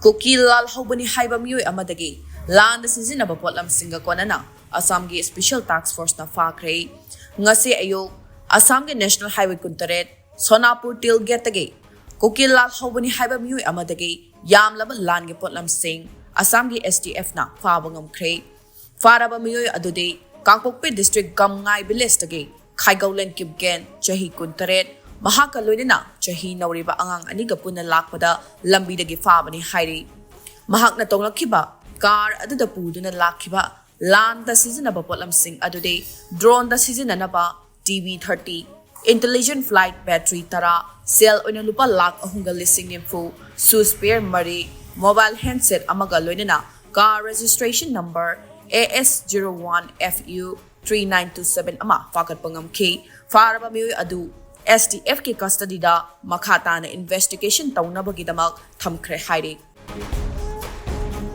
Kuki Lalhouba haiba miyoi amadagi Landa Sijinanaba Potlamsing Konanana Assamgi Special Task Force na Fakhre ngasi ayo Assamgi National Highway Kuntaret Sonapur Til Getagi Kuki Lalhouba haiba miyoi amadagi Yamlaba Langi Potlamsing Assamgi STF na fabangam kre Faraba miyoi adude Kangpokpidgi District Gamngai Bilestagi Khaigaulen Kibgen Chahi Kuntaret Mahakaloidina Chahi Nauriba Angang Aniga Puna Lakpada Lambidagi Fabani Hairi Mahak na tonglakiba Car Aduda Puduna Lakiba Landa Sijinanaba Potlamsing Adude Drone da Sijinanaba TV30 Intelligent Flight Battery Tara Cell Oinalupa Lak Ahunga Lising Info Spare Mari Mobile Handset Amagaloidina Car Registration Number AS01FU 3927 Ama Fakat Pangam K Faraba Miyoy Adu STF ki custody da makata na investigation taunabagi damak thamkhre hairi